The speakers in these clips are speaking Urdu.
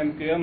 MQM,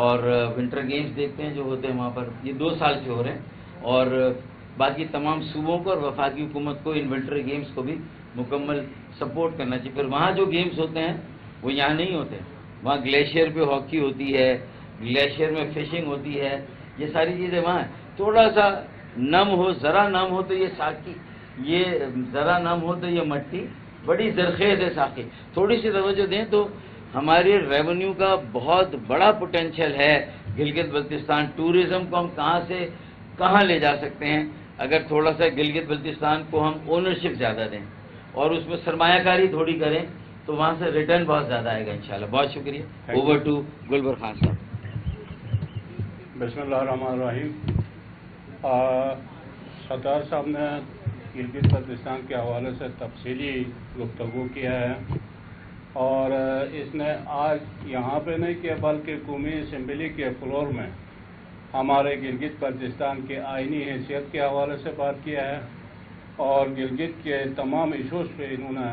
اور ونٹر گیمز دیکھتے ہیں جو ہوتے ہیں وہاں پر، یہ 2 سال سے ہو رہے ہیں، اور باقی تمام صوبوں کو اور وفاقی حکومت کو ان ونٹر گیمز کو بھی مکمل سپورٹ کرنا چاہیے۔ پھر وہاں جو گیمز ہوتے ہیں وہ یہاں نہیں ہوتے، وہاں گلیشیئر پہ ہاکی ہوتی ہے، گلیشیئر میں فشنگ ہوتی ہے، یہ ساری چیزیں وہاں ہیں۔ تھوڑا سا نم ہو، ذرا نم ہو تو یہ ساقی، یہ ذرا نم ہو تو یہ مٹی بڑی زرخیز ہے ساقی، تھوڑی سی توجہ دیں تو ہمارے ریونیو کا بہت بڑا پوٹینشیل ہے۔ گلگت بلتستان ٹورزم کو ہم کہاں سے کہاں لے جا سکتے ہیں اگر تھوڑا سا گلگت بلتستان کو ہم اونرشپ زیادہ دیں اور اس میں سرمایہ کاری تھوڑی کریں تو وہاں سے ریٹرن بہت زیادہ آئے گا انشاءاللہ۔ بہت شکریہ۔ اوور ٹو گلبر خان صاحب۔ بسم اللہ الرحمن الرحیم۔ ستار صاحب نے گلگت بلتستان کے حوالے سے تفصیلی گفتگو کیا ہے، اور اس نے آج یہاں پہ نہیں کیا بلکہ قومی اسمبلی کے فلور میں ہمارے گلگت بلتستان کے آئینی حیثیت کے حوالے سے بات کیا ہے، اور گلگت کے تمام ایشوز پہ انہوں نے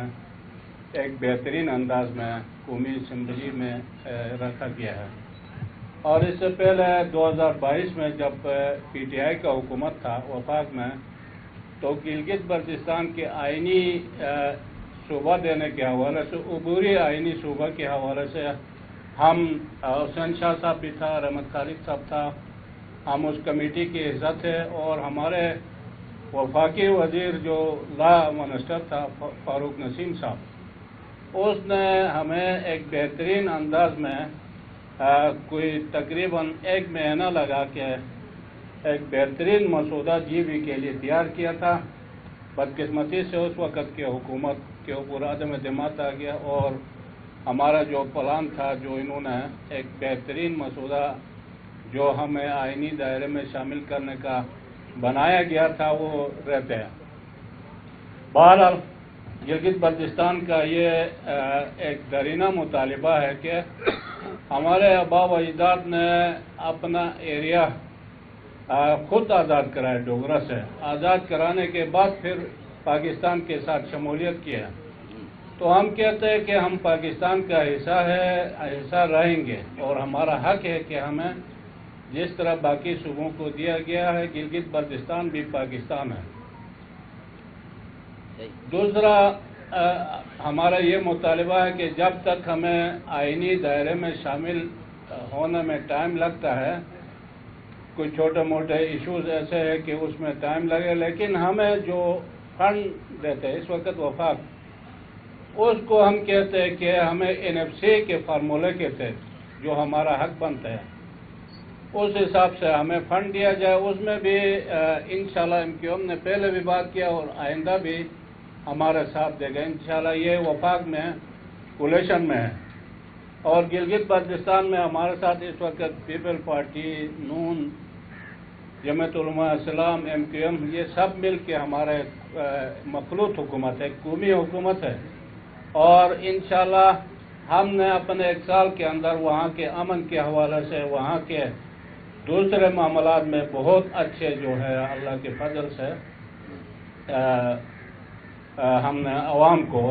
ایک بہترین انداز میں قومی اسمبلی میں رکھا گیا ہے۔ اور اس سے پہلے 2022 میں جب پی ٹی آئی کا حکومت تھا وفاق میں، تو گلگت بلتستان کے آئینی صوبہ دینے کے حوالے سے، عبوری آئینی صوبہ کے حوالے سے ہم، حسین شاہ صاحب بھی تھا، رحمت خالد صاحب تھا، ہم اس کمیٹی کے حصہ تھے، اور ہمارے وفاقی وزیر جو لا منسٹر تھا فاروق نسیم صاحب، اس نے ہمیں ایک بہترین انداز میں کوئی تقریباً 1 مہینہ لگا کے ایک بہترین مسودہ جی بی کے لیے تیار کیا تھا۔ بدقسمتی سے اس وقت کی حکومت کے اوپر عدم اعتماد آ گیا، اور ہمارا جو پلان تھا، جو انہوں نے ایک بہترین مسودہ جو ہمیں آئینی دائرے میں شامل کرنے کا بنایا گیا تھا، وہ رہتے ہیں۔ بہرحال گلگت بلتستان کا یہ ایک درینہ مطالبہ ہے کہ ہمارے آباء و اجداد نے اپنا ایریا خود آزاد کرایا ڈوگرا سے، آزاد کرانے کے بعد پھر پاکستان کے ساتھ شمولیت کیا، تو ہم کہتے ہیں کہ ہم پاکستان کا حصہ رہیں گے، اور ہمارا حق ہے کہ ہمیں جس طرح باقی صوبوں کو دیا گیا ہے، گلگت بلتستان بھی پاکستان ہے۔ دوسرا ہمارا یہ مطالبہ ہے کہ جب تک ہمیں آئینی دائرے میں شامل ہونے میں ٹائم لگتا ہے، کوئی چھوٹے موٹے ایشوز ایسے ہیں کہ اس میں ٹائم لگے، لیکن ہمیں جو فنڈ دیتے ہیں اس وقت وفاق، اس کو ہم کہتے ہیں کہ ہمیں NFC کے فارمولے کے تحت جو ہمارا حق بنتا ہے اس حساب سے ہمیں فنڈ دیا جائے۔ اس میں بھی انشاءاللہ MQM نے پہلے بھی بات کیا اور آئندہ بھی ہمارا ساتھ دے گا انشاءاللہ۔ یہ وفاق میں کولیشن میں ہے، اور گلگت بلتستان میں ہمارے ساتھ اس وقت پیپل پارٹی، نون، جمعیت علماء اسلام، MQM، یہ سب مل کے ہمارے مخلوط حکومت ہے، قومی حکومت ہے، اور انشاءاللہ ہم نے اپنے 1 سال کے اندر وہاں کے امن کے حوالے سے، وہاں کے دوسرے معاملات میں بہت اچھے جو ہے اللہ کے فضل سے ہم نے عوام کو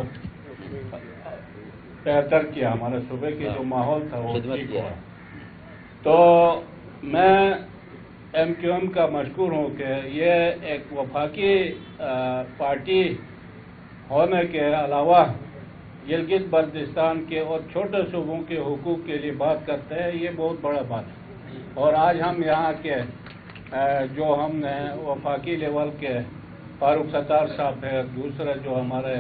بہتر کیا، ہمارے صوبے کی جو ماحول تھا وہ ٹھیک ہوا۔ تو میں MQM کا مشکور ہوں کہ یہ ایک وفاقی پارٹی ہونے کے علاوہ گلگت بلتستان کے اور چھوٹے صوبوں کے حقوق کے لیے بات کرتے ہیں، یہ بہت بڑا بات ہے۔ اور آج ہم یہاں کے جو ہم نے وفاقی لیول کے فاروق ستار صاحب ہے، دوسرے جو ہمارے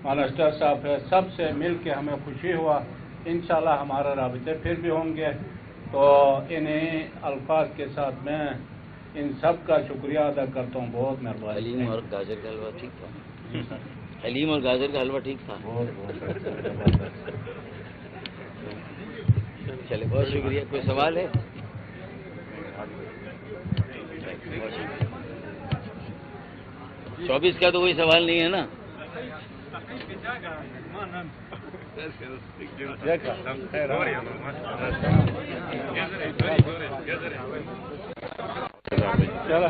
منسٹر صاحب ہے، سب سے مل کے ہمیں خوشی ہوا۔ انشاءاللہ ہمارے رابطے پھر بھی ہوں گے۔ تو انہیں الفاظ کے ساتھ میں ان سب کا شکریہ ادا کرتا ہوں، بہت مہربانی۔ حلیم اور گاجر کا حلوہ ٹھیک تھا؟ حلیم اور گاجر کا حلوہ ٹھیک تھا؟ چلے، بہت شکریہ۔ کوئی سوال ہے؟ 24 کا تو کوئی سوال نہیں ہے نا؟ چلو